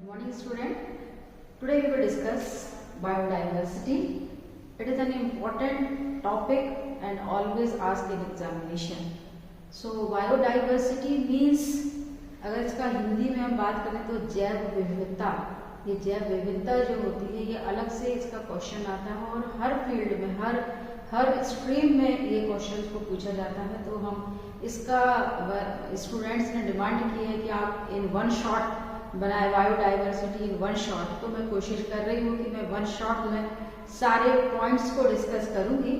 Morning student. Today we will discuss biodiversity. It is an important topic and always asked in examination. So biodiversity means अगर इसका हिंदी में हम बात करें तो जैव विविधता। ये जैव विविधता जो होती है ये अलग से इसका क्वेश्चन आता है और हर फील्ड में हर स्ट्रीम में ये क्वेश्चन को पूछा जाता है। तो हम इसका स्टूडेंट्स ने डिमांड की है कि आप इन वन शॉट बनाए बायोडाइवर्सिटी इन वन शॉट। तो मैं कोशिश कर रही हूँ कि मैं वन शॉट में सारे पॉइंट्स को डिस्कस करूंगी।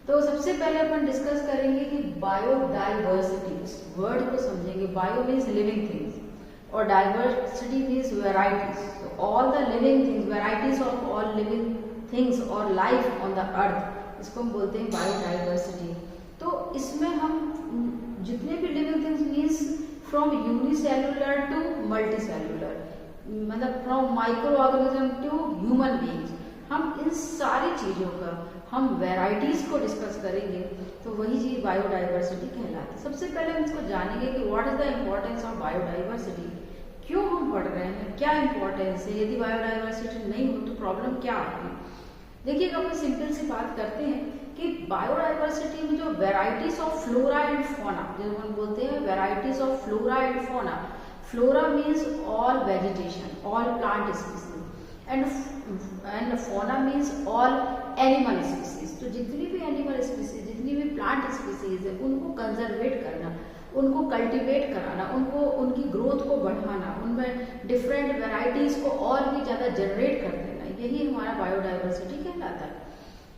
तो सबसे पहले अपन डिस्कस करेंगे कि बायोडाइवर्सिटी, इस वर्ड को समझेंगे। बायो मीन्स लिविंग थिंग्स और डाइवर्सिटी मीन्स वेराइटीज। तो all the living things, varieties of all living things और लाइफ ऑन द अर्थ, इसको हम बोलते हैं बायोडाइवर्सिटी। तो इसमें हम जितने भी living things means from unicellular to multicellular, मतलब from microorganism to human beings, हम इन सारी चीजों का हम वेराइटीज को डिस्कस करेंगे। तो वही चीज बायोडाइवर्सिटी कहलाती है। सबसे पहले हम इसको जानेंगे कि what is the importance of biodiversity, क्यों हम पढ़ रहे हैं, क्या इंपॉर्टेंस है, यदि बायोडाइवर्सिटी नहीं हो तो प्रॉब्लम क्या आएगी। देखिए अपन सिंपल सी बात करते हैं कि बायोडाइवर्सिटी में जो varieties of flora and fauna, जो हम बोलते हैं varieties of flora and fauna. Flora means all vegetation, all plant species and fauna means all animal species. तो जितनी भी एनिमल स्पीसीज, जितनी भी प्लांट स्पीसीज है उनको कंजर्वेट करना, उनको कल्टीवेट कराना, उनको उनकी ग्रोथ को बढ़ाना, उनमें डिफरेंट वेराइटीज को और भी ज्यादा जनरेट कर देना, यही हमारा बायोडाइवर्सिटी कहलाता है।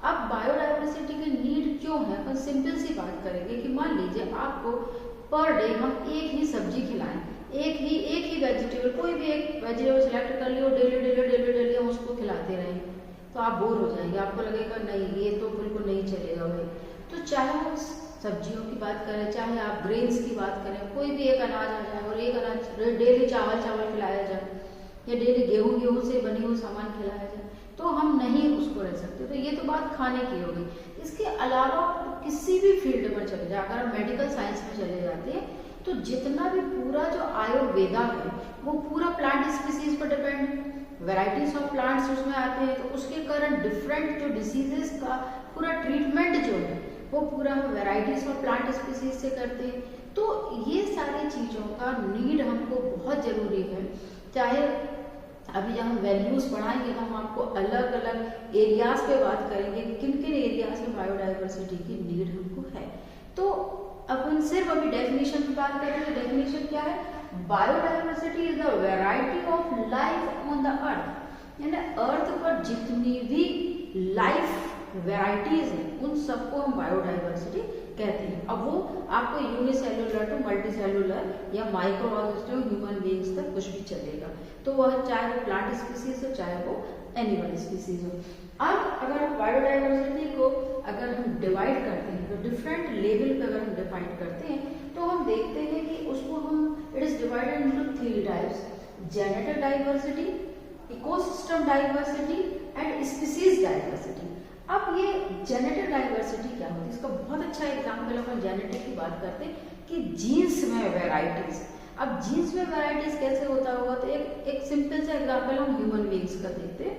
अब बायोडाइवर्सिटी की नीड क्यों है, अपन सिंपल सी बात करेंगे कि मान लीजिए आपको पर डे हम एक ही सब्जी खिलाएं, एक ही वेजिटेबल, कोई भी एक वेजिटेबल सिलेक्ट कर लियो, डेली हम उसको खिलाते रहें तो आप बोर हो जाएंगे, आपको लगेगा नहीं ये तो बिल्कुल नहीं चलेगा भाई। तो चाहे हम सब्जियों की बात करें, चाहे आप ग्रेन्स की बात करें, कोई भी एक अनाज आ जाए और एक अनाज डेली चावल खिलाया जाए या डेली गेहूं से बनी हुई सामान खिलाया जाए तो हम नहीं उसको रह सकते। तो ये तो बात खाने की होगी। इसके अलावा किसी भी फील्ड में चले जाए, अगर हम मेडिकल साइंस में चले जाते हैं तो जितना भी पूरा जो आयुर्वेदा है वो पूरा प्लांट स्पीसीज पर डिपेंड, वेराइटीज ऑफ प्लांट्स उसमें आते हैं। तो उसके कारण डिफरेंट जो डिसीजेस का पूरा ट्रीटमेंट जो है वो पूरा हम वेराइटीज ऑफ प्लांट स्पीसीज से करते हैं। तो ये सारी चीजों का नीड हमको बहुत जरूरी है। चाहे अभी जब हम वैल्यूज पढ़ाएंगे हम आपको अलग अलग एरियाज पे बात करेंगे, किन किन एरियाज में बायोडाइवर्सिटी की नीड हमको है। तो अपन सिर्फ अभी डेफिनेशन की बात करें तो डेफिनेशन क्या है, biodiversity is the variety of life on the earth, यानी अर्थ पर जितनी भी लाइफ वेराइटीज हैं उन सबको हम बायोडाइवर्सिटी कहते हैं। अब वो आपको यूनिसेल्युलर टू मल्टीसेल्युलर या माइक्रो ऑर्गेनिज्म ह्यूमन बीइंग्स तक कुछ भी चलेगा। तो वह चाहे वो प्लांट स्पीसीज हो चाहे वो एनिमल स्पीसीज हो। अब अगर बायोडाइवर्सिटी को अगर हम डिवाइड करते हैं तो डिफरेंट लेवल पे अगर हम डिफाइन करते हैं तो हम देखते हैं कि उसको हम it is divided into 3 types, genetic diversity, ecosystem diversity and species diversity. अब ये जेनेटिक डाइवर्सिटी क्या होती है, इसका बहुत अच्छा एग्जाम्पल अपन जेनेटिक की बात करते हैं कि जीन्स में वेराइटीज। अब जीन्स में वेराइटीज कैसे होता होगा, तो एक सिंपल सा एग्जाम्पल हम ह्यूमन बीइंग्स का देखते हैं।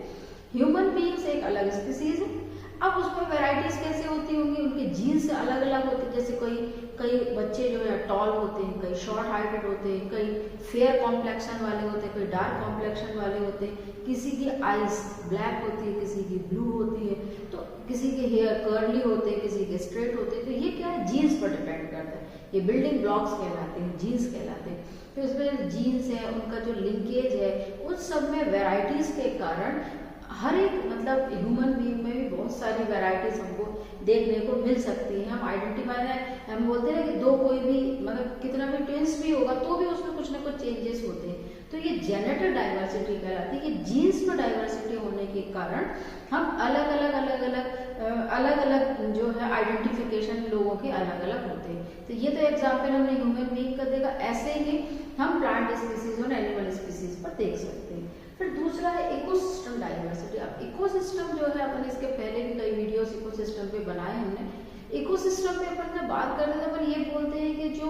ह्यूमन बीइंग्स एक अलग स्पीसीज है। अब उसमें वेराइटीज कैसे होती होंगी, उनके जीन्स अलग अलग होते हैं। जैसे कई बच्चे जो है टॉल होते हैं, कई शॉर्ट हाइटेड होते हैं, कई फेयर कॉम्प्लेक्शन वाले होते हैं, कई डार्क कॉम्प्लेक्शन वाले होते हैं, किसी की आईज ब्लैक होती है, किसी की ब्लू होती है, तो किसी के हेयर कर्ली होते हैं, किसी के स्ट्रेट होते हैं। तो ये क्या है, जीन्स पर डिपेंड करता है। ये बिल्डिंग ब्लॉक्स कहलाते हैं, जीन्स कहलाते हैं। तो इसमें जीन्स है, उनका जो लिंकेज है, उस सब में वेराइटीज के कारण हर एक मतलब ह्यूमन बीइंग में भी बहुत सारी वेराइटीज हमको देखने को मिल सकती है। हम आइडेंटिफाई हम बोलते हैं कि दो कोई भी मतलब कितना भी ट्विंस भी होगा तो भी उसमें कुछ ना कुछ चेंजेस होते हैं। तो ये जेनेटिक डाइवर्सिटी कहलाती है कि जीन्स में डाइवर्सिटी होने के कारण हम अलग अलग जो है आइडेंटिफिकेशन लोगों के अलग अलग होते हैं। तो ये तो एग्जाम्पल हमने ह्यूमन बीइंग का देखा, ऐसे ही हम प्लांट स्पीसीज और एनिमल स्पीसीज पर देख सकते हैं। फिर दूसरा है इकोसिस्टम डाइवर्सिटी। अब इकोसिस्टम जो है अपन इसके पहले भी कई वीडियोस इकोसिस्टम पे बनाए हमने। इकोसिस्टम पे अपन जब बात करते हैं तो अपन ये बोलते हैं कि जो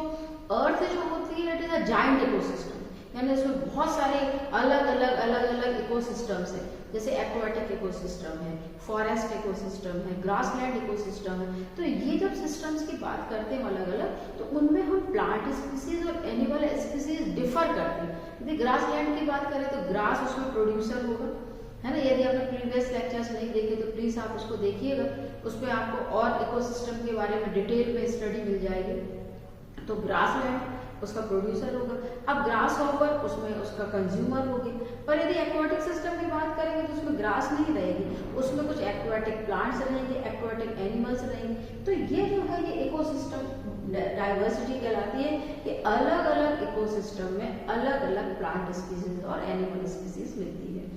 अर्थ जो होती है it is a giant ecosystem, यानी इसमें बहुत सारे अलग अलग अलग इकोसिस्टम्स है, जैसे एक्वाटिक इकोसिस्टम है, फॉरेस्ट इकोसिस्टम है, ग्रासलैंड इकोसिस्टम है। तो ये जब सिस्टम्स की बात करते हैं अलग अलग, तो उनमें हम प्लांट स्पीसीज और एनिमल स्पीसीज डिफर करते हैं। यदि ग्रासलैंड की बात करें तो ग्रास उसमें प्रोड्यूसर होगा, है ना। यदि आपने प्रीवियस लेक्चर्स नहीं देखे तो प्लीज आप उसको देखिएगा, उसमें आपको और इकोसिस्टम के बारे में डिटेल में स्टडी मिल जाएगी। तो ग्रासलैंड उसका प्रोड्यूसर होगा। अब ग्रास हॉपर उसमें उसका कंज्यूमर होगी। पर यदि एक्वाटिक सिस्टम की बात करेंगे तो उसमें ग्रास नहीं रहेगी, उसमें कुछ एक्वाटिक प्लांट्स रहेंगे, एक्वाटिक एनिमल्स रहेंगे। तो ये जो है ये इकोसिस्टम डाइवर्सिटी कहलाती है कि अलग अलग इकोसिस्टम में अलग अलग प्लांट स्पीसीज और एनिमल स्पीसीज मिलती है।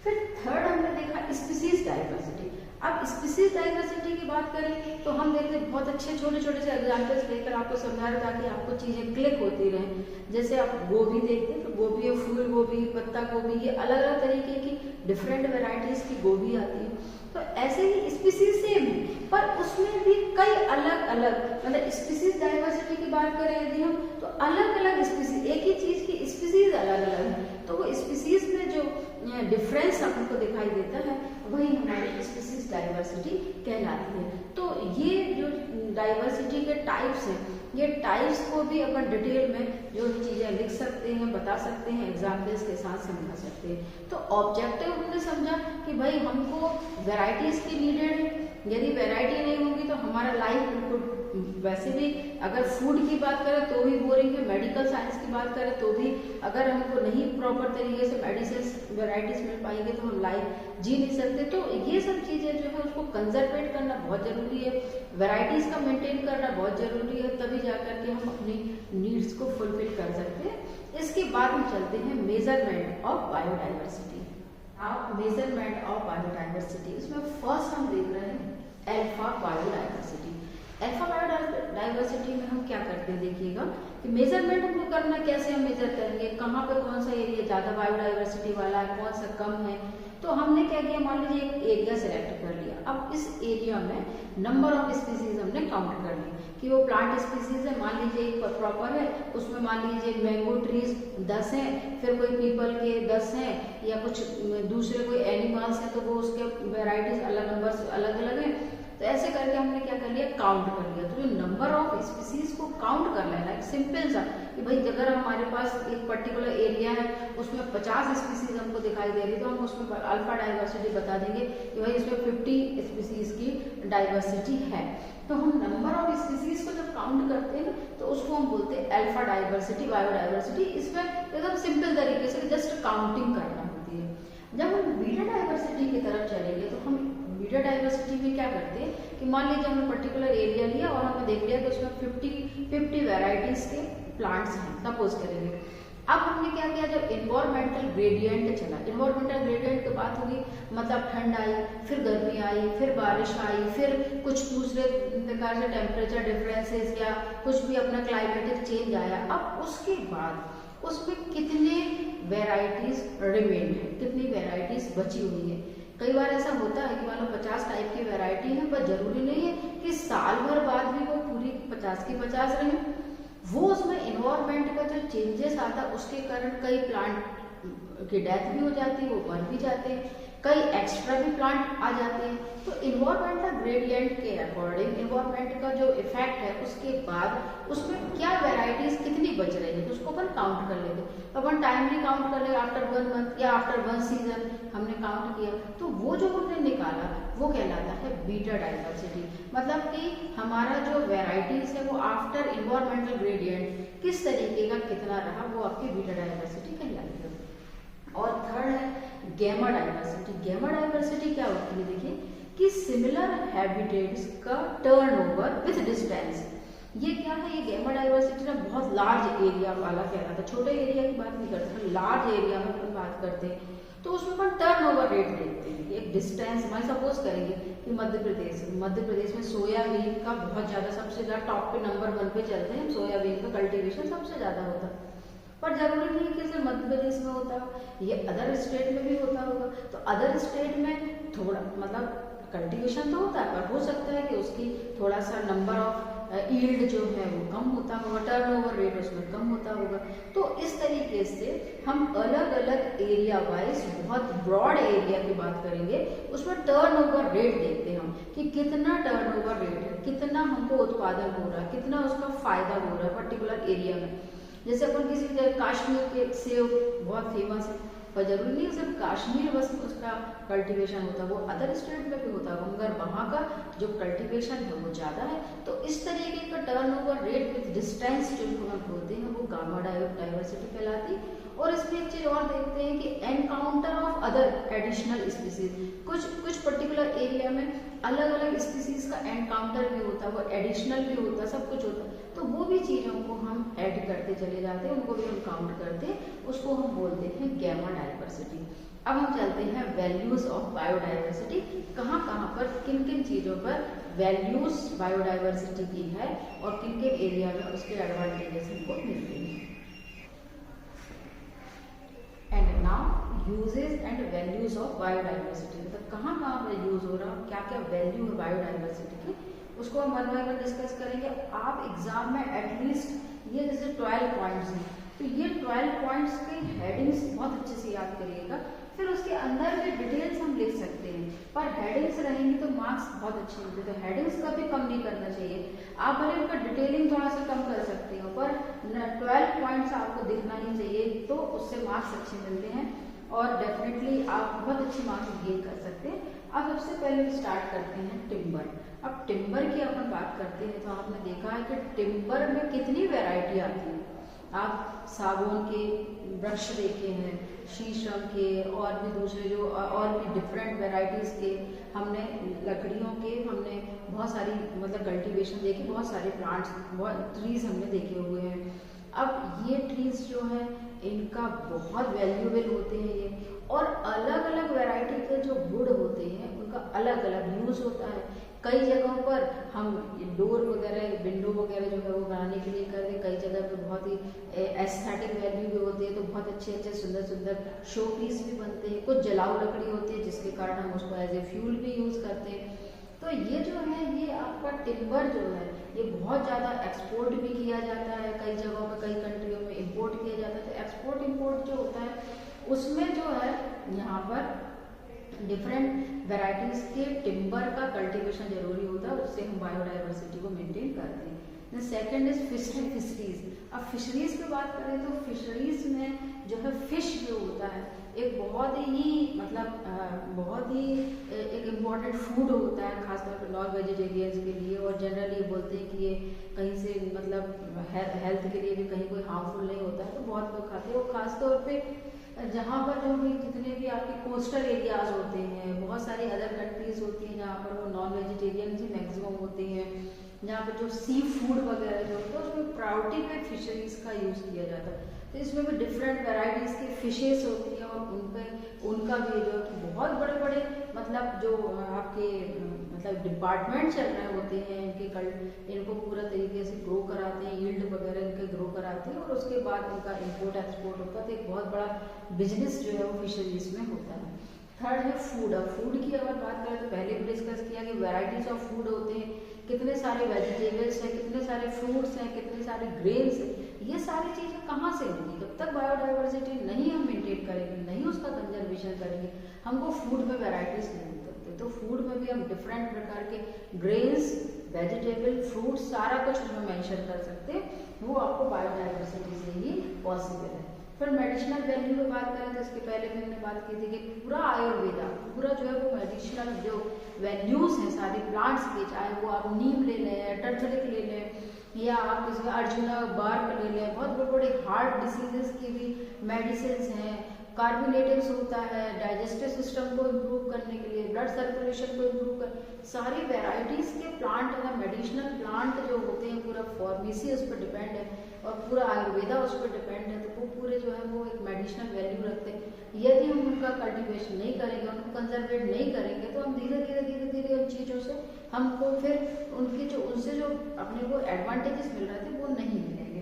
फिर थर्ड हमने देखा स्पीसीज डाइवर्सिटी। अब स्पीसीज डाइवर्सिटी की बात करें तो हम देखते हैं बहुत अच्छे छोटे छोटे से एग्जाम्पल्स लेकर आपको समझा रहा ताकि आपको चीजें क्लिक होती रहें। जैसे आप गोभी देखते हैं तो गोभी है, फूल गोभी, पत्ता गोभी, ये अलग अलग तरीके की डिफरेंट वेराइटीज की गोभी आती है। तो ऐसे ही स्पीसीज सेम है, पर उसमें भी कई अलग अलग, मतलब स्पीसीज डाइवर्सिटी की बात करें यदि हम तो अलग अलग स्पीसीज, एक ही चीज की स्पीसीज अलग अलग है, तो वो स्पीसीज में जो डिफरेंस हमको दिखाई देता है वही हमारी स्पीसीज डाइवर्सिटी कहलाती है। तो ये जो डाइवर्सिटी के टाइप्स हैं, ये टाइप्स को भी अपन डिटेल में जो चीजें लिख सकते हैं, बता सकते हैं, एग्जाम्पल्स के साथ समझा सकते हैं। तो ऑब्जेक्टिव हमने समझा कि भाई हमको वेराइटीज की नीडेड है। यदि वैरायटी नहीं होगी तो हमारा लाइफ बिल्कुल, वैसे भी अगर फूड की बात करें तो भी बोरिंग है, मेडिकल साइंस की बात करें तो भी अगर हमको नहीं प्रॉपर तरीके से मेडिसिन वैराइटीज मिल पाएंगे तो हम लाइफ जी नहीं सकते। तो ये सब चीजें जो है उसको कंजर्वेट करना बहुत जरूरी है, वैराइटीज का मेंटेन करना बहुत जरूरी है, तभी जाकर के हम अपनी नीड्स को फुलफिल कर सकते हैं। इसके बाद हम चलते हैं मेजरमेंट ऑफ बायोडाइवर्सिटी। आप मेजरमेंट ऑफ बायोडाइवर्सिटी, इसमें फर्स्ट हम देख रहे हैं अल्फा बायोडाइवर्सिटी। अल्फा बायोडाइवर्सिटी में हम क्या करते हैं, देखिएगा कि मेजरमेंट हमको करना, कैसे हम मेजर करेंगे, कहाँ पे कौन सा एरिया ज्यादा बायोडाइवर्सिटी वाला है, कौन सा कम है। तो हमने क्या किया, मान लीजिए एक एरिया सेलेक्ट कर लिया। अब इस एरिया में नंबर ऑफ स्पीसीज हमने काउंट कर ली कि वो प्लांट स्पीसीज है, मान लीजिए एक प्रॉपर है, उसमें मान लीजिए मैंगो ट्रीज 10 हैं, फिर कोई पीपल के 10 हैं, या कुछ दूसरे कोई एनिमल्स हैं तो वो उसके वेराइटीज अलग नंबर अलग अलग हैं। तो ऐसे करके हमने क्या कर लिया, काउंट कर लिया। तो जो नंबर ऑफ स्पीसीज को काउंट कर लेना है, सिंपल सा कि भाई अगर हमारे पास एक पर्टिकुलर एरिया है उसमें 50 स्पीसीज हमको दिखाई दे रही है तो हम उसमें अल्फा डाइवर्सिटी बता देंगे कि भाई इसमें 50 स्पीसीज की डाइवर्सिटी है। तो हम नंबर ऑफ स्पीसीज को जब काउंट करते हैं तो उसको हम बोलते हैं अल्फा डाइवर्सिटी, बायोडाइवर्सिटी। इसमें एकदम सिंपल तरीके से जस्ट काउंटिंग करना होती है। जब हम बीटा डाइवर्सिटी की तरफ चलेंगे तो हम बीटा डाइवर्सिटी में क्या करते हैं कि मान लीजिए हमने पर्टिकुलर एरिया लिया और हमने देख लिया कि उसमें 50 वैरायटीज के प्लांट्स हैं, सपोज करेंगे। अब हमने क्या किया, जब इन्वायरमेंटल ग्रेडियंट चला, इन्वायरमेंटल ग्रेडियंट की बात होगी, मतलब ठंड आई, फिर गर्मी आई, फिर बारिश आई, फिर कुछ दूसरे प्रकार से टेम्परेचर डिफरेंसेस या कुछ भी अपना क्लाइमेटिक चेंज आया। अब उसके बाद उसमें कितने वेराइटीज रिमेन है, कितनी वेराइटीज बची हुई है। कई बार ऐसा होता है कि मान लो 50 टाइप की वैरायटी है, पर जरूरी नहीं है कि साल भर बाद भी वो पूरी 50 की 50 रहे। वो उसमें इन्वायरमेंट का जो चेंजेस आता है उसके कारण कई प्लांट की डेथ भी हो जाती है, वो मर भी जाते हैं, कई एक्स्ट्रा भी प्लांट आ जाते हैं। तो इन्वायरमेंटल ग्रेडियंट के अकॉर्डिंग इन्वायरमेंट का जो इफेक्ट है उसके बाद उसमें क्या वेराइटीज कितनी बच रही है तो उसको अपन काउंट कर लेंगे। तो अपन टाइमली काउंट कर लेंगे, आफ्टर 1 मंथ या आफ्टर 1 सीजन हमने काउंट किया तो वो जो हमने निकाला वो कहलाता है बीटा डाइवर्सिटी। मतलब कि हमारा जो वेराइटीज है वो आफ्टर इन्वायरमेंटल ग्रेडियंट किस तरीके का कितना रहा, वो आपकी बीटा डाइवर्सिटी कहलाती है। और थर्ड है गैमा डाइवर्सिटी। गैमा डाइवर्सिटी क्या होती है, देखिए कि सिमिलर हैबिटेट्स का टर्नओवर विद डिस्टेंस। ये क्या है, ये गैमा डाइवर्सिटी ना बहुत लार्ज एरिया वाला कहलाता है, छोटे एरिया की बात नहीं करते, लार्ज एरिया में अपन बात करते हैं। तो उसमें अपन टर्नओवर रेट देखते हैं, एक डिस्टेंस हमारे सपोज करेंगे कि मध्य प्रदेश में सोयाबीन का बहुत ज्यादा, सबसे ज्यादा टॉप पे नंबर 1 पे चलते हैं, सोयाबीन का कल्टीवेशन सबसे ज्यादा होता है। पर जरूरी नहीं है कि सिर्फ मध्य प्रदेश में होता हो, ये अदर स्टेट में भी होता होगा। तो अदर स्टेट में थोड़ा मतलब कल्टीवेशन तो होता है, पर हो सकता है कि उसकी थोड़ा सा नंबर ऑफ ईल्ड जो है वो कम होता होगा, टर्नओवर रेट उसमें कम होता होगा। तो इस तरीके से हम अलग अलग एरिया वाइज बहुत ब्रॉड एरिया की बात करेंगे, उसमें टर्नओवर रेट देखते हैं हम कि कितना टर्नओवर रेट है, कितना हमको उत्पादन हो रहा है, कितना उसका फायदा हो रहा है पर्टिकुलर एरिया में। जैसे अपन किसी कश्मीर के सेब बहुत फेमस है, पर जरूरी नहीं सिर्फ कश्मीर बस उसका कल्टीवेशन होता है, वो अदर स्टेट में भी होता है, मगर वहाँ का जो कल्टीवेशन है वो ज़्यादा है। तो इस तरीके का टर्नओवर रेट विद डिस्टेंस जो हम बोलते हैं वो गामा डाइवर्सिटी कहलाती है। और इसमें एक चीज़ और देखते हैं कि encounter of other additional species, कुछ पर्टिकुलर एरिया में अलग अलग स्पीसीज का एनकाउंटर भी होता है, वो एडिशनल भी होता है, सब कुछ होता है। तो वो भी चीज़ों को हम ऐड करते चले जाते हैं, उनको भी हम काउंट करते हैं, उसको हम बोलते हैं गैमा डाइवर्सिटी। अब हम चलते हैं वैल्यूज ऑफ बायोडाइवर्सिटी, कहाँ कहाँ पर किन किन चीज़ों पर वैल्यूज बायोडाइवर्सिटी की है और किन किन एरिया में उसके एडवांटेजेस हमको मिलते हैं। And now uses and values of biodiversity, मतलब कहाँ कहाँ पर यूज हो रहा है, क्या क्या वैल्यू है बायोडाइवर्सिटी की, उसको हम वन बाय वन डिस्कस करेंगे। आप एग्जाम में एटलीस्ट ये जैसे 12 पॉइंट्स हैं, तो ये 12 पॉइंट्स के हेडिंग्स बहुत अच्छे से याद करिएगा, फिर उसके अंदर भी डिटेल्स हम लिख सकते हैं, पर हेडिंग्स रहेंगी तो मार्क्स बहुत अच्छे मिलते हैं। तो हेडिंग्स कभी कम नहीं करना चाहिए, आप भले उनका डिटेलिंग थोड़ा सा कम कर सकते हो, पर 12 पॉइंट्स आपको दिखना ही चाहिए, तो उससे मार्क्स अच्छे मिलते हैं और डेफिनेटली आप बहुत अच्छे मार्क्स गेन कर सकते हैं। अब सबसे पहले स्टार्ट करते हैं टिम्बर। अब टिम्बर की अपन बात करते हैं तो आपने देखा है कि टिम्बर में कितनी वैरायटी आती है। आप सागौन के वृक्ष देखे हैं, शीशम के और भी दूसरे जो और भी डिफरेंट वैरायटीज़ के हमने लकड़ियों के हमने बहुत सारी मतलब कल्टीवेशन देखी, बहुत सारे प्लांट्स बहुत ट्रीज हमने देखे हुए हैं। अब ये ट्रीज जो है इनका बहुत वैल्यूएबल होते हैं ये, और अलग अलग वैरायटी के जो वुड होते हैं उनका अलग अलग यूज़ होता है। कई जगहों पर हम डोर वगैरह विंडो वगैरह जो है वो बनाने के लिए करते हैं, कई जगह पे बहुत ही एस्थेटिक वैल्यू भी होती है, तो बहुत अच्छे अच्छे सुंदर सुंदर शो पीस भी बनते हैं। कुछ जलाऊ लकड़ी होती है जिसके कारण हम उसको एज ए फ्यूल भी यूज़ करते हैं। तो ये जो है ये आपका टिम्बर जो है ये बहुत ज़्यादा एक्सपोर्ट भी किया जाता है, कई जगहों पर कई कंट्रियों में इम्पोर्ट किया जाता है। तो एक्सपोर्ट इम्पोर्ट जो होता है उसमें जो है यहाँ पर डिफरेंट वैरायटीज के टिम्बर का कल्टीवेशन जरूरी होता है, उससे हम बायोडाइवर्सिटी को मेंटेन करते हैं। The second is fisheries. अब फिशरीज की बात करें तो फिशरीज में जो है फिश जो होता है एक बहुत ही मतलब बहुत ही एक इम्पॉर्टेंट फूड होता है, खासतौर पर नॉन वेजिटेरियंस के लिए। और जनरली बोलते हैं कि ये कहीं से मतलब हेल्थ के लिए भी कहीं कोई हार्मफुल नहीं होता है, तो बहुत लोग खाते हैं। और खासतौर पे जहाँ पर जो भी जितने भी आपके कोस्टल एरियाज होते हैं, बहुत सारी अदर कंट्रीज होती हैं जहाँ पर वो नॉन वेजिटेरियन ही मैक्सिमम होते हैं, जहाँ पर जो सी फूड वगैरह जो होता है उसमें प्रायोरिटी पे फिशरीज का यूज़ किया जाता है। तो इसमें भी डिफरेंट वैरायटीज़ की फिशेस होती हैं और उनका भी जो कि बहुत बड़े बड़े मतलब जो आपके मतलब डिपार्टमेंट चल रहे होते हैं इनको पूरा तरीके से ग्रो कराते हैं, यील्ड वगैरह इनके ग्रो कराते हैं और उसके बाद इनका इंपोर्ट एक्सपोर्ट होता है। तो एक बहुत बड़ा बिजनेस जो है वो फिशरीज में होता है। थर्ड है फूड। अब फूड की अगर बात करें तो पहले भी डिस्कस किया कि वैरायटीज ऑफ फूड होते हैं, कितने सारे वेजिटेबल्स हैं, कितने सारे फ्रूट्स हैं, कितने सारे ग्रेन्स हैं। ये सारी चीज़ें कहाँ से होंगी जब तक बायोडाइवर्सिटी नहीं हम मेंटेन करेंगे, नहीं उसका कंजर्वेशन करेंगे, हमको फूड में वैरायटीज नहीं मिल सकते। तो फूड में भी हम डिफरेंट प्रकार के ग्रेन्स, वेजिटेबल, फ्रूट्स सारा कुछ उसमें मेंशन कर सकते हैं, वो आपको बायोडाइवर्सिटी से ही पॉसिबल है। फिर मेडिसिनल वैल्यू की बात करें तो इसके पहले भी हमने बात की थी कि पूरा आयुर्वेदा पूरा जो है वो मेडिसिनल जो वैल्यूज़ हैं सारे प्लांट्स के, चाहे वो आप नीम ले लें, टर्मरिक ले लें या आप इसमें अर्जुना बार्क ले लें, बहुत बड़े बड़े हार्ट डिसीजेस की भी मेडिसिन हैं। कार्बोनेटिव्स होता है डाइजेस्टिव सिस्टम को इम्प्रूव करने के लिए, ब्लड सर्कुलेशन को इम्प्रूव कर, सारी वेराइटीज़ के प्लांट है, मेडिसिनल प्लांट जो होते हैं पूरा फार्मेसी उस पर डिपेंड है और पूरा आयुर्वेदा उस पर डिपेंड है। तो वो पूरे जो है वो एक मेडिसिनल वैल्यू रखते हैं। यदि हम उनका कल्टीवेशन नहीं करेंगे, उनको कंजर्वेट नहीं करेंगे तो हम धीरे धीरे उन चीज़ों से हमको फिर उनकी जो उनसे जो अपने को एडवांटेजेस मिल रहे थे वो नहीं मिलेंगे।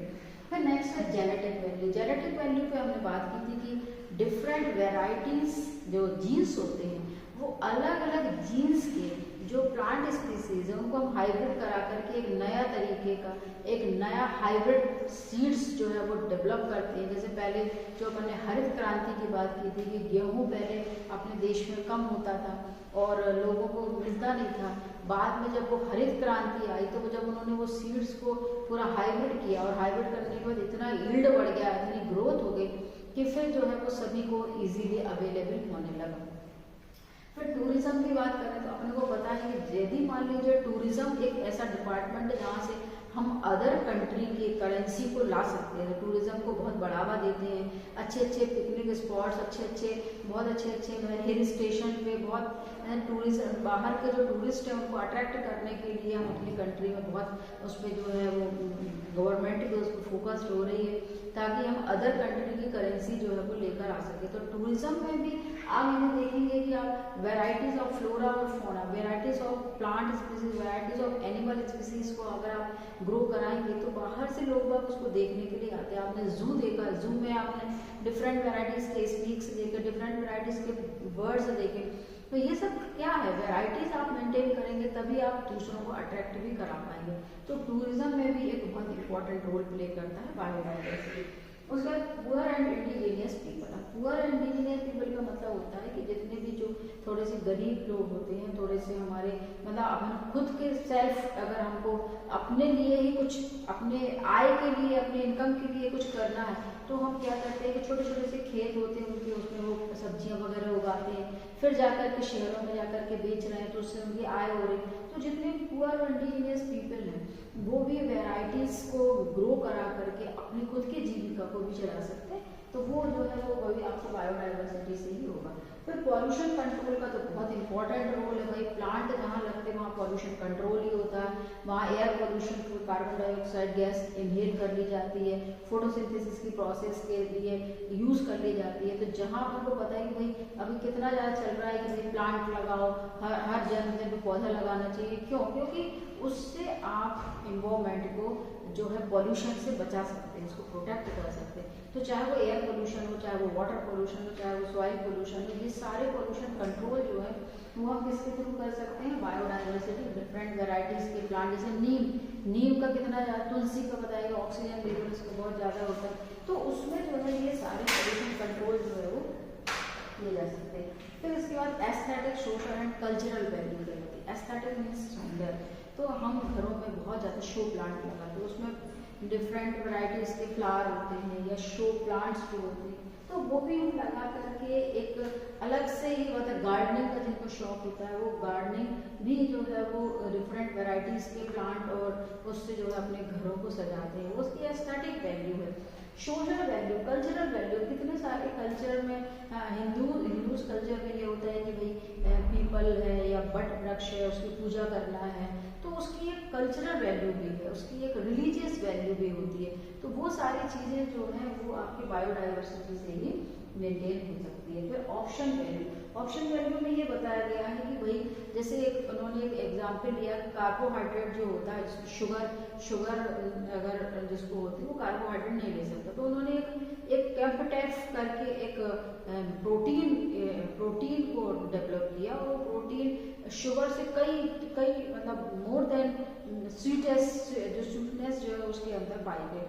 फिर नेक्स्ट है जेनेटिक वैल्यू। जेनेटिक वैल्यू पे हमने बात की थी कि डिफरेंट वेराइटीज जो जीन्स होते हैं वो अलग अलग जीन्स के जो प्लांट स्पीसीज है उनको हम हाइब्रिड करा करके एक नया तरीके का, एक नया हाइब्रिड सीड्स जो है वो डेवलप करते हैं। जैसे पहले जो अपन ने हरित क्रांति की बात की थी कि गेहूं पहले अपने देश में कम होता था और लोगों को मिलता नहीं था, बाद में जब वो हरित क्रांति आई तो जब उन्होंने वो सीड्स को पूरा हाइब्रिड किया और हाइब्रिड करने के बाद इतना यील्ड बढ़ गया, इतनी ग्रोथ हो गई कि फिर जो है वो सभी को इजीली अवेलेबल होने लगा। फिर टूरिज्म की बात करें तो अपने को पता है कि यदि मान लीजिए टूरिज्म एक ऐसा डिपार्टमेंट है जहाँ से हम अदर कंट्री की करेंसी को ला सकते हैं, टूरिज्म को बहुत बढ़ावा देते हैं, अच्छे अच्छे पिकनिक स्पॉट्स, बहुत अच्छे हिल स्टेशन पे बहुत टूरिज्म, बाहर के जो टूरिस्ट हैं उनको अट्रैक्ट करने के लिए हम अपनी कंट्री में बहुत उस पर जो है वो गवर्नमेंट भी उस पर फोकस्ड हो रही है ताकि हम अदर कंट्री की करेंसी जो है वो लेकर आ सके। तो टूरिज्म में भी आप इन्हें देखेंगे कि आप वेराइटीज ऑफ फ्लोरा और fauna, varieties of plant species, varieties of animal species को अगर आप ग्रो कराएंगे तो बाहर से लोग बाग उसको देखने के लिए आते हैं। आपने जू देखा, जू में आपने डिफरेंट वेराइटीज के स्पीक्स देखे, डिफरेंट वेराइटीज के बर्ड्स देखे, तो ये सब क्या है, वेराइटीज आप मेंटेन करेंगे तभी आप दूसरों को अट्रैक्ट भी करा पाएंगे। तो टूरिज्म में भी एक बहुत इंपॉर्टेंट रोल प्ले करता है बायोडाइवर्सिटी। उसके बाद poor and indigenous people. Poor and indigenous people का मतलब होता है कि जितने भी जो थोड़े से गरीब लोग होते हैं, थोड़े से हमारे मतलब अब हम खुद के सेल्फ अगर हमको अपने लिए ही कुछ, अपने आय के लिए, अपने इनकम के लिए कुछ करना है तो हम क्या करते हैं कि छोटे छोटे से खेत होते हैं उनके, उसमें वो सब्जियां वगैरह उगाते हैं, फिर जाकर के शहरों में जाकर के बेच रहे हैं तो उससे उनकी आय हो रही। तो जितने पुअर और इंडिजीनियस पीपल हैं वो भी वेराइटीज को ग्रो करा करके अपनी खुद की जीविका को भी चला सकते हैं। तो वो जो है वो भी आपको बायोडाइवर्सिटी से ही होगा। फिर पॉल्यूशन कंट्रोल का तो बहुत इंपॉर्टेंट रोल है भाई, प्लांट जहाँ लगते हैं वहाँ पॉल्यूशन कंट्रोल ही होता है, वहाँ air pollution, carbon dioxide gas inhale कर ली जाती है, फोटोसिंथेसिस की प्रोसेस के लिए यूज कर ली जाती है। तो जहाँ आपको पता है कि भाई अभी कितना ज़्यादा चल रहा है कि भाई प्लांट लगाओ, हर जन्मदिन में पौधा लगाना चाहिए, क्यों? क्योंकि उससे आप इन्वायरमेंट को जो है पॉल्यूशन से बचा सकते हैं, इसको प्रोटेक्ट कर सकते हैं। तो चाहे वो एयर पोल्यूशन हो, चाहे वो वाटर पोल्यूशन हो, चाहे वो सॉइल पोल्यूशन हो, ये सारे पोल्यूशन कंट्रोल जो है वो हम किसके थ्रू कर सकते हैं? बायोडाइवर्सिटी, डिफरेंट वेराइटीज के प्लांट, जैसे नीम का कितना ज़्यादा, तुलसी का बताइए ऑक्सीजन लेवल उसका बहुत ज़्यादा होता है। तो उसमें जो है ये सारे पोल्यूशन कंट्रोल जो है वो किए जा सकते हैं। फिर इसके बाद aesthetic, social and cultural value रहती है। एस्थेटिक मीन्स सुंदर, तो हम घरों में बहुत ज़्यादा शो प्लांट लगाते हैं, उसमें डिफरेंट वैराइटीज के फ्लावर होते हैं या शो प्लांट्स जो होते हैं, तो वो भी हम लगा करके एक अलग से ही मतलब गार्डनिंग का जिनको शौक होता है वो गार्डनिंग भी जो है वो डिफरेंट वैराइटीज के प्लांट और उससे जो है अपने घरों को सजाते हैं, वो उसकी एस्थेटिक वैल्यू है। सोशल वैल्यू, कल्चरल वैल्यू, कितने सारे कल्चर में हिंदूज कल्चर में ये होता है कि भाई पीपल है या बट वृक्ष है उसकी पूजा करना है, तो उसकी एक कल्चरल वैल्यू भी है, उसकी एक रिलीजियस वैल्यू भी होती है। तो वो सारी चीज़ें जो हैं वो आपकी बायोडाइवर्सिटी से ही मेंटेन हो सकती है। फिर ऑप्शन वैल्यू, ऑप्शन वैल्यू में ये बताया गया है कि भाई जैसे उन्होंने एक एग्जाम्पल लिया, कार्बोहाइड्रेट जो होता है, शुगर अगर जिसको होती है वो कार्बोहाइड्रेट नहीं ले सकता, तो उन्होंने एक कैम्पटेफ करके एक प्रोटीन को डेवलप किया और वो प्रोटीन शुगर से कई मतलब मोर देन स्वीटनेस जो है उसके अंदर पाई गई।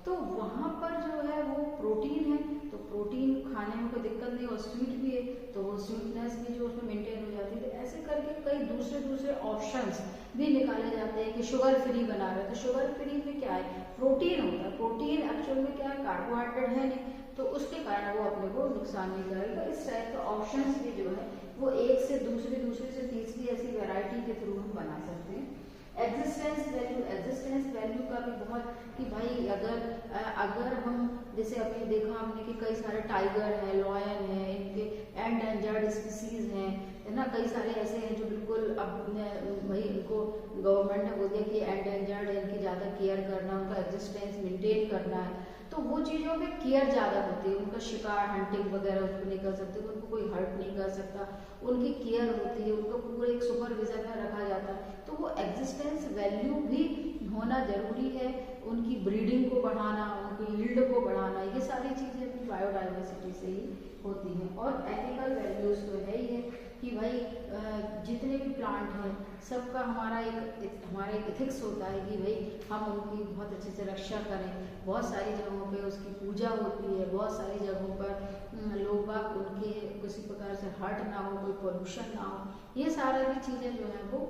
तो वहाँ पर जो है वो प्रोटीन है, तो प्रोटीन खाने में कोई दिक्कत नहीं और स्वीट भी है, तो वो स्वीटनेस भी जो उसमें मेंटेन हो जाती है। तो ऐसे करके कई दूसरे ऑप्शंस भी निकाले जाते हैं कि शुगर फ्री बना रहे हैं, तो शुगर फ्री में क्या है? प्रोटीन होता है, प्रोटीन एक्चुअल में क्या है? कार्बोहाइड्रेट है नहीं, तो उसके कारण वो अपने को नुकसान नहीं करेगा। इस टाइप के ऑप्शंस भी जो है वो एक से दूसरी से तीसरी ऐसी वैरायटी के थ्रू हम बना सकते हैं। एग्जिस्टेंस वैल्यू का भी बहुत कि भाई अगर हम जैसे अभी देखा हमने कि कई सारे टाइगर हैं, लॉयन हैं, इनके एंडेंजर्ड स्पीसीज हैं, है ना, कई सारे ऐसे हैं जो बिल्कुल अब भाई इनको गवर्नमेंट ने बोल दिया कि एंडेंजर्ड है, इनकी ज़्यादा केयर करना, उनका एग्जिस्टेंस मेंटेन करना है, तो वो चीज़ों में केयर ज़्यादा होती है, उनका शिकार हंटिंग वगैरह उसको नहीं कर सकते, उनको कोई हर्ट नहीं कर सकता, उनकी केयर होती है, उनको पूरे एक सुपरविजन में रखा जाता है। तो वो एग्जिस्टेंस वैल्यू भी होना जरूरी है, उनकी ब्रीडिंग को बढ़ाना, उनकी यील्ड को बढ़ाना, ये सारी चीज़ें भी बायोडाइवर्सिटी से ही होती हैं। और एथिकल वैल्यूज तो है ही है, कि भाई जितने भी प्लांट हैं सबका हमारा एक एथिक्स होता है कि भाई हम उनकी बहुत अच्छे से रक्षा करें। बहुत सारी जगहों पे उसकी पूजा होती है, बहुत सारी जगहों पर लोग बाग उनके किसी प्रकार से हर्ट ना हो, कोई पोल्यूशन ना हो, ये सारा भी चीज़ें जो है वो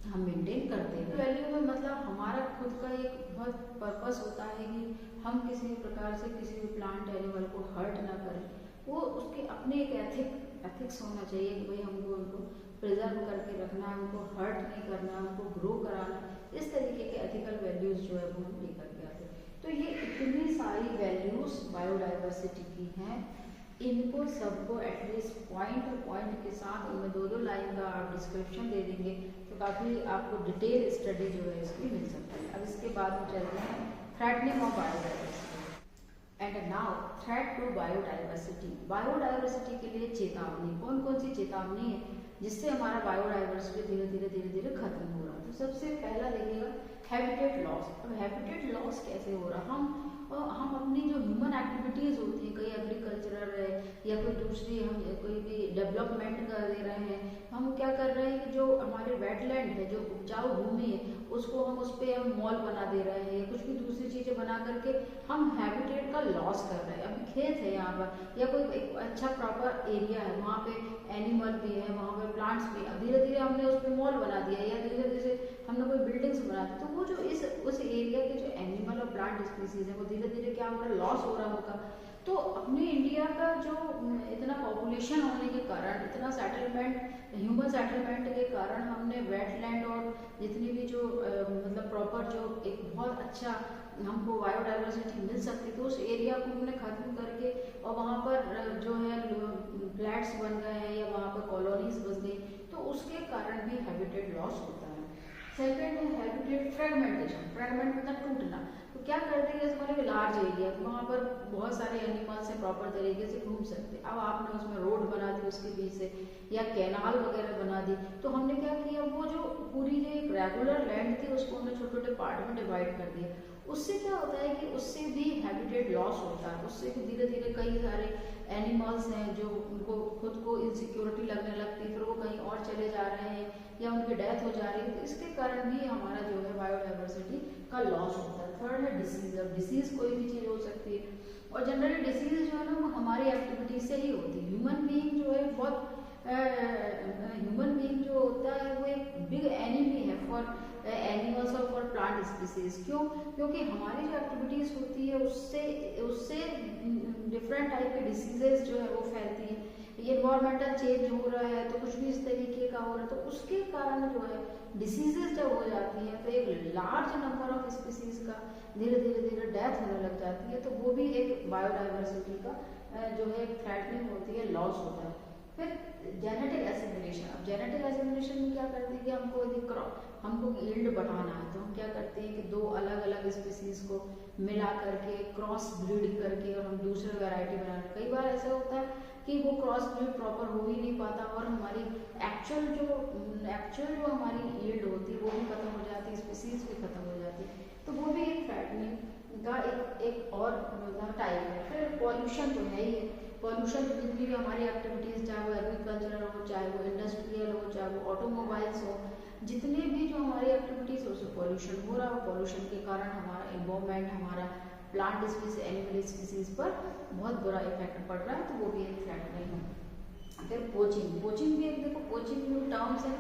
हम मेंटेन करते हैं। वैल्यू में मतलब हमारा खुद का एक बहुत पर्पस होता है कि हम किसी भी प्रकार से किसी भी प्लांट एनिमल को हर्ट ना करें। वो उसके अपने एक एथिक्स होना चाहिए कि भाई हमको उनको प्रिजर्व करके रखना है, उनको हर्ट नहीं करना, उनको ग्रो कराना। इस तरीके के एथिकल वैल्यूज जो है वो हम लेकर के आते हैं। तो ये इतनी सारी वैल्यूज बायोडाइवर्सिटी की हैं, इनको सबको एटलीस्ट पॉइंट के साथ उनमें 2-2 लाइन का आप डिस्क्रिप्शन दे देंगे तो काफ़ी आपको डिटेल स्टडी जो है इसकी मिल सकती है। अब इसके बाद हम चलते हैं threatening of biodiversity. And now threat to biodiversity. Biodiversity के लिए चेतावनी, कौन कौन सी चेतावनी है जिससे हमारा बायोडाइवर्सिटी धीरे धीरे खत्म हो रहा है। तो सबसे पहला देखिएगा हैबिटेट लॉस। अब हैबिटेट लॉस कैसे हो रहा, हम अपनी जो ह्यूमन एक्टिविटीज़ होती हैं, कहीं एग्रीकल्चरल है या कोई दूसरी हम कोई भी डेवलपमेंट कर दे रहे हैं, हम क्या कर रहे हैं कि जो हमारे वेटलैंड है, जो उपजाऊ भूमि है, उसको हम उस पर हम मॉल बना दे रहे हैं या कुछ भी दूसरी चीज़ें बना करके हम हैबिटेट का लॉस कर रहे हैं। अभी खेत है यहाँ पर या कोई एक अच्छा प्रॉपर एरिया है, वहाँ पे एनिमल भी है, वहाँ पे प्लांट्स भी, अब धीरे धीरे हमने उस पर मॉल बना दिया या धीरे धीरे हमने कोई बिल्डिंग्स बना दी, तो वो जो उस एरिया के जो एनिमल और प्लांट स्पीसीज है वो धीरे धीरे क्या हो रहा है, लॉस हो रहा होगा। तो अपने इंडिया का जो इतना पॉपुलेशन होने के कारण, इतना सेटलमेंट, ह्यूमन सेटलमेंट के कारण हमने वेटलैंड और जितनी भी जो मतलब प्रॉपर जो एक बहुत अच्छा हमको बायोडाइवर्सिटी मिल सकती थी, उस एरिया को हमने खत्म करके और वहाँ पर जो है फ्लैट्स बन गए हैं या वहाँ पर कॉलोनीज बस गई, तो उसके कारण भी हैबिटेट लॉस होता है। सेकेंड है हैबिटेट फ्रेगमेंटेशन। फ्रेगमेंट मतलब टूटना। तो क्या करते हैं, जैसे मैंने लार्ज एरिया वहाँ पर बहुत सारे एनिमल्स हैं, प्रॉपर तरीके से घूम सकते, अब आपने उसमें रोड बना दी उसके बीच से या कैनाल वगैरह बना दी, तो हमने क्या किया, वो जो पूरी जो एक रेगुलर लैंड थी उसको हमने छोटे छोटे पार्ट में डिवाइड कर दिया। उससे क्या होता है कि उससे भी हैबिटेट लॉस होता है, उससे भी धीरे धीरे कई सारे एनिमल्स हैं जो उनको खुद को इनसिक्योरिटी लगने लगती है, फिर वो कहीं और चले जा रहे हैं या उनकी डेथ हो जा रही है, तो इसके कारण भी हमारा जो है बायोडाइवर्सिटी का लॉस होता है। थर्ड है डिसीज। अब डिसीज कोई भी चीज़ हो सकती है और जनरली डिसीज जो है ना वो हमारी एक्टिविटी से ही होती है। ह्यूमन बीइंग जो है बहुत ह्यूमन बीइंग जो होता है वो एक बिग एनिमी है फॉर एनिमल्स और फॉर प्लांट स्पीसीज। क्यों? क्योंकि हमारी जो एक्टिविटीज़ होती है उससे डिफरेंट टाइप के डिसीजेज जो है वो फैलती है। ये इन्वायरमेंटल चेंज हो रहा है तो कुछ भी इस तरीके का हो रहा है, तो उसके कारण जो है डिसीजेज जब हो जाती हैं तो एक लार्ज नंबर ऑफ स्पीसीज का धीरे धीरे डेथ होने लग जाती है, तो वो भी एक बायोडाइवर्सिटी का जो है थ्रेटनिंग होती है, लॉस होता है। फिर जेनेटिक एसिमिलेशन। अब जेनेटिक एसिमिलेशन में क्या करते हैं कि हमको यील्ड बढ़ाना है, तो हम क्या करते हैं कि 2 अलग अलग स्पीसीज को मिला करके क्रॉस ब्रीड करके और हम दूसरे वैरायटी बनाना। कई बार ऐसा होता है कि वो क्रॉस ब्रीड प्रॉपर हो ही नहीं पाता और हमारी एक्चुअल जो हमारी यील्ड होती है वो भी खत्म हो जाती है, स्पीसीज भी खत्म हो जाती है, तो वो भी एक थ्रेटनिंग का एक और टाइप है। फिर पॉल्यूशन तो है ही है। पॉल्यूशन तो जितनी भी हमारी एक्टिविटीज़, चाहे वो एग्रीकल्चरल हो, चाहे वो इंडस्ट्रियल हो, चाहे वो ऑटोमोबाइल्स हो, जितने भी जो हमारी एक्टिविटीज़ हो उससे पॉल्यूशन हो रहा है। पॉल्यूशन के कारण हमारा एनवायरमेंट, हमारा प्लांट स्पीसीज, एनिमल स्पीसीज पर बहुत बुरा इफेक्ट पड़ रहा है, तो वो भी एक थ्रेटनिंग है। फिर पोचिंग भी एक, देखो पोचिंग जो टर्म्स है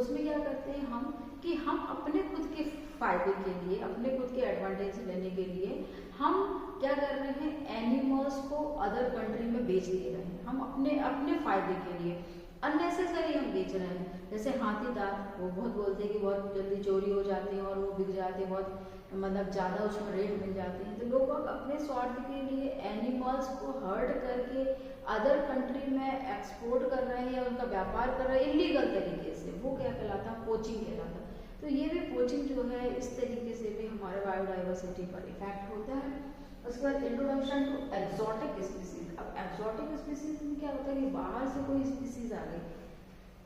उसमें क्या करते हैं हम कि हम अपने खुद के फायदे के लिए, अपने खुद के एडवांटेज लेने के लिए हम क्या कर रहे हैं, एनिमल्स को अदर कंट्री में बेच दे रहे हैं। हम अपने फायदे के लिए अननेसेसरी हम बेच रहे हैं। जैसे हाथी दांत, वो बहुत बोलते हैं कि बहुत जल्दी चोरी हो जाते हैं और वो बिक जाते हैं, बहुत मतलब ज़्यादा उसमें रेट मिल जाते हैं, तो लोग अपने स्वार्थ के लिए एनिमल्स को हर्ट करके अदर कंट्री में एक्सपोर्ट कर रहे हैं या उनका व्यापार कर रहे हैं इलीगल तरीके से, वो क्या कहलाता है, पोचिंग कहलाता है। तो ये भी पोचिंग जो है इस तरीके से भी हमारे बायोडाइवर्सिटी पर इफेक्ट होता है। उसके बाद इंट्रोडक्शन टू एक्सोटिक स्पीसीज। अब एक्सोटिक स्पीसीज में क्या होता है कि बाहर से कोई स्पीसीज आ गई,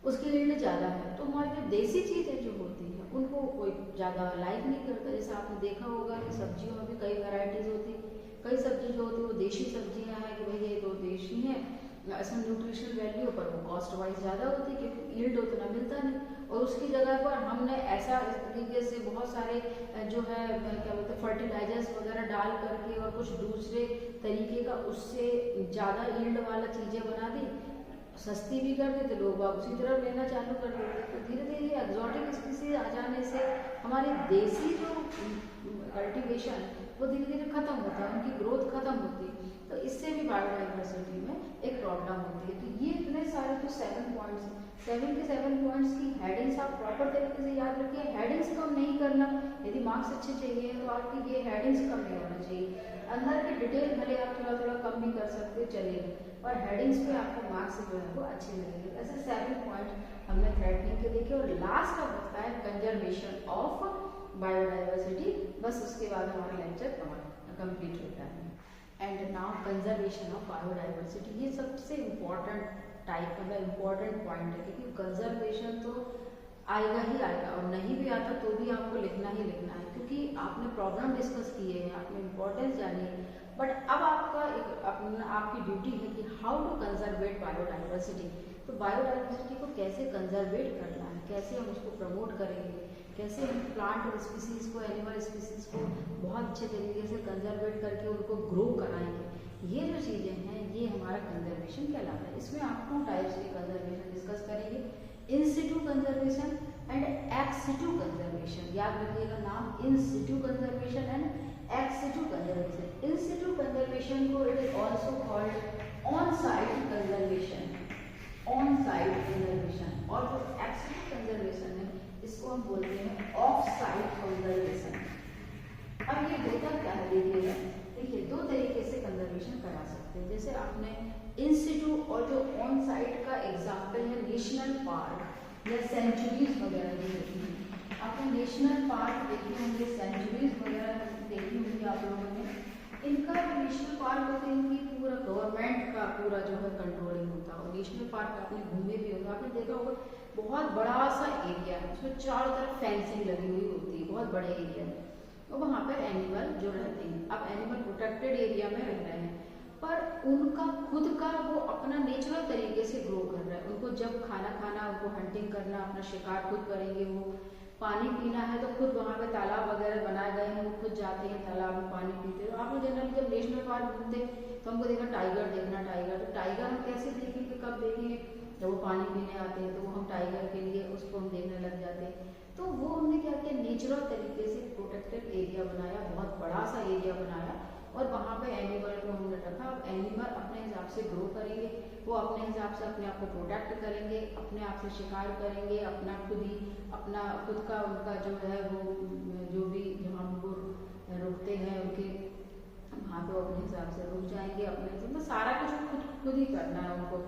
उसकी यील्ड ज़्यादा है, तो हमारी जो देसी चीज़ें जो होती हैं उनको कोई ज़्यादा लाइक नहीं करता। जैसे आपने देखा होगा कि सब्जियों में भी कई वैरायटीज़ होती हैं, कई सब्जी जो होती है वो देशी सब्जियां हैं कि भाई ये तो देशी हैं, इसमें न्यूट्रिशनल वैल्यू पर वो कॉस्ट वाइज ज़्यादा होती है क्योंकि यील्ड उतना मिलता नहीं। और उसकी जगह पर हमने ऐसा इस तरीके से बहुत सारे जो है क्या बोलते हैं फर्टिलाइजर्स वगैरह डाल करके और कुछ दूसरे तरीके का उससे ज़्यादा यील्ड वाला चीज़ें बना दी, सस्ती भी कर देते, लोग बाग उसी तरह लेना चालू कर देते। तो धीरे धीरे ये एक्जॉटिक स्पीसीज आ जाने से हमारी देसी जो कल्टीवेशन वो धीरे धीरे खत्म होता है, उनकी ग्रोथ खत्म होती है। तो इससे भी बायोडाइवर्सिटी में एक प्रॉब्लम होती है। तो ये इतने सारे जो 7 पॉइंट्स, 7 के 7 पॉइंट्स की हेडिंग्स आप प्रॉपर तरीके से याद रखिए। हेडिंग्स कम नहीं करना, यदि मार्क्स अच्छे चाहिए तो आपकी ये हेडिंग्स कम नहीं होना चाहिए। अंदर की डिटेल भले आप थोड़ा थोड़ा कम भी कर सकते हो, चलेगा, और हेडिंग्स पे आपको मार्क्स जो है वो अच्छे मिलेंगे। ऐसे 7 पॉइंट हमने थ्रेटनिंग के देखे। और लास्ट का होता है कंजर्वेशन ऑफ बायोडाइवर्सिटी। बस उसके बाद हमारा लेक्चर कंप्लीट होता है। And now conservation of biodiversity, ये सबसे इम्पोर्टेंट टाइप मतलब इम्पोर्टेंट पॉइंट है क्योंकि कंजर्वेशन तो आएगा ही आएगा, और नहीं भी आता तो भी आपको लिखना ही लिखना है क्योंकि आपने प्रॉब्लम डिस्कस किए हैं, आपने इम्पोर्टेंस जानी है। बट अब आपका आपकी ड्यूटी है कि हाउ टू कंजर्वेट बायोडाइवर्सिटी। तो बायोडाइवर्सिटी को कैसे कंजर्वेट करना है, कैसे हम उसको प्रमोट करेंगे, कैसे हम प्लांट स्पीसीज को, एनिमल स्पीसीज को बहुत अच्छे तरीके से कंजर्वेट करके उनको ग्रो कराएंगे। ये जो चीज़ें हैं ये हमारा कंजर्वेशन कहलाता है। इसमें आप 2 टाइप्स की कंजर्वेशन डिस्कस करेंगे, in situ conservation and ex situ conservation. याद रखिएगा नाम, in situ conservation and ex situ conservation. In situ conservation को it is also called on site conservation, on site conservation. और जो एक्स सिटू कंजर्वेशन है इसको हम बोलते हैं ऑफ साइट कंजर्वेशन। अब ये होता क्या है देखिएगा, देखिए 2 तरीके से कंजर्वेशन करा सकते हैं। जैसे आपने इन सिटू और जो ऑन साइट का एग्जाम्पल है नेशनल पार्क या सेंचुरीज वगैरह जो होती हैं। आपने नेशनल पार्क देखे होंगे, सेंचुरीज वगैरह देखी होंगी आप लोगों ने। इनका जो नेशनल पार्क होते हैं इनकी पूरा गवर्नमेंट का पूरा जो है कंट्रोलिंग होता है। और नेशनल पार्क आपने घूमे भी होंगे, आपने देखा होगा बहुत बड़ा सा एरिया है, उसमें चारों तरफ फेंसिंग लगी हुई होती है, बहुत बड़े एरिया में, और वहाँ पर एनिमल जो रहते हैं। अब एनिमल प्रोटेक्टेड एरिया में रह रहे हैं पर उनका खुद का वो अपना नेचुरल तरीके से ग्रो कर रहा है। उनको जब खाना खाना, उनको हंटिंग करना, अपना शिकार खुद करेंगे, वो पानी पीना है तो खुद वहाँ पे तालाब वगैरह बनाए गए हैं, वो खुद जाते हैं तालाब में पानी पीते हैं। आप लोग जनरली जब नेशनल पार्क घूमते तो हमको देखा टाइगर देखना, टाइगर, तो टाइगर हम कैसे देखेंगे, कब देखेंगे, जब वो पानी पीने आते हैं तो वो हम टाइगर के लिए उसको हम देखने लग जाते हैं। तो वो हमने क्या किया, नेचुरल तरीके से प्रोटेक्टेड एरिया बनाया, बहुत बड़ा सा एरिया बनाया और वहाँ पे एनिमल को हमने रखा। अब एनिमल अपने हिसाब से ग्रो करेंगे, वो अपने हिसाब से अपने आप को प्रोटेक्ट करेंगे, अपने आप से शिकार करेंगे, अपना खुद ही अपना खुद का उनका जो है वो जो भी जहाँ उनको रुकते हैं उनके वहाँ पे अपने हिसाब से रुक जाएंगे, अपने मतलब सारा कुछ खुद ही करना है उनको।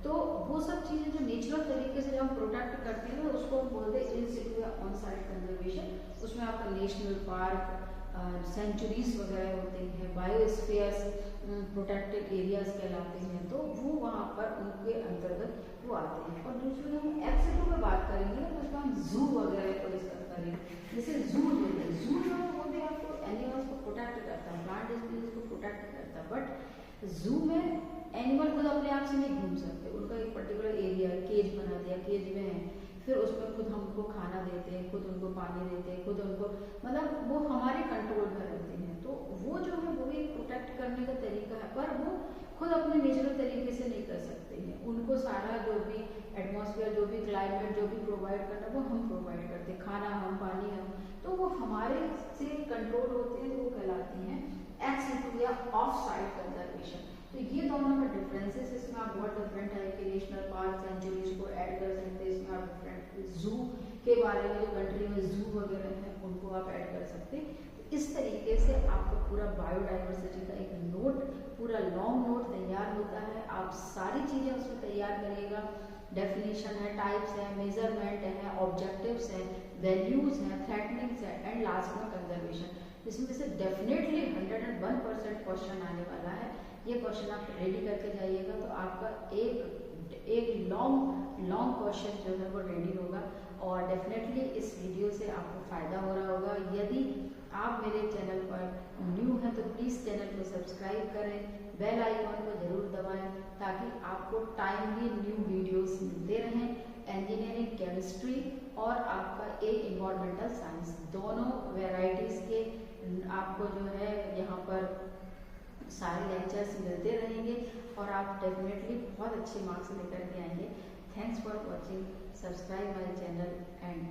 तो वो सब चीज़ें जो नेचुरल तरीके से जब हम प्रोटेक्ट करते हैं उसको हम बोलते हैं इन सिटू या ऑन साइट कंजर्वेशन। उसमें आपका नेशनल पार्क, सेंचुरीज वगैरह होते हैं, बायोस्फीयर्स प्रोटेक्टेड एरियाज कहलाते हैं, तो वो वहाँ पर उनके अंतर्गत वो आते हैं। और दूसरे हम एक्स में बात करेंगे तो उसमें हम जू वगैरह को डिस्कस करेंगे। जैसे जू जो है, जू जो है वो भी आपको एनिमल्स को प्रोटेक्ट करता है, प्लांट स्पीसीज को प्रोटेक्ट करता है। बट जू में एनिमल खुद अपने आप से नहीं घूम सकते, उनका एक पर्टिकुलर एरिया केज बना दिया, केज में है, फिर उसमें खुद हमको खाना देते हैं, खुद उनको पानी देते हैं, खुद उनको मतलब वो हमारे कंट्रोल में रहते हैं। तो वो जो है वो भी प्रोटेक्ट करने का तरीका है, पर वो खुद अपने नेचुरल तरीके से नहीं कर सकते हैं। उनको सारा जो भी एटमॉस्फेयर, जो भी क्लाइमेट, जो भी प्रोवाइड करना वो हम प्रोवाइड करते हैं, खाना हम, पानी हम, तो वो हमारे से कंट्रोल होते हैं, वो कहलाती हैं एक्स सिटू या ऑफ साइट कंजर्वेशन। तो ये दोनों में डिफरेंसेस, इसमें आप बहुत डिफरेंट है कि नेशनल पार्क, सेंचुरीज को ऐड कर सकते हैं, इसमें आप डिफरेंट जू के बारे में, जो कंट्री में जू वगैरह हैं उनको आप ऐड कर सकते हैं। तो इस तरीके से आपको पूरा बायोडाइवर्सिटी का एक नोट, पूरा लॉन्ग नोट तैयार होता है। आप सारी चीज़ें उसमें तैयार करिएगा, डेफिनेशन है, टाइप्स है, मेजरमेंट है, ऑब्जेक्टिव्स है, वैल्यूज है, थ्रेटनिंग्स है एंड लास्ट में कंजर्वेशन। इसमें से डेफिनेटली 101% क्वेश्चन आने वाला है। ये क्वेश्चन आप रेडी करके जाइएगा तो आपका एक लॉन्ग क्वेश्चन जो है वो रेडी होगा। और डेफिनेटली इस वीडियो से आपको फ़ायदा हो रहा होगा। यदि आप मेरे चैनल पर न्यू हैं तो प्लीज़ चैनल को सब्सक्राइब करें, बेल आइकॉन को जरूर दबाएं ताकि आपको टाइमली न्यू वीडियोस मिलते रहें। इंजीनियरिंग, केमिस्ट्री और आपका एनवायरमेंटल साइंस दोनों वेराइटीज़ के आपको जो है यहाँ पर सारे लेक्चर्स मिलते रहेंगे और आप डेफिनेटली बहुत अच्छे मार्क्स लेकर के आएंगे। Thanks for watching, subscribe my channel and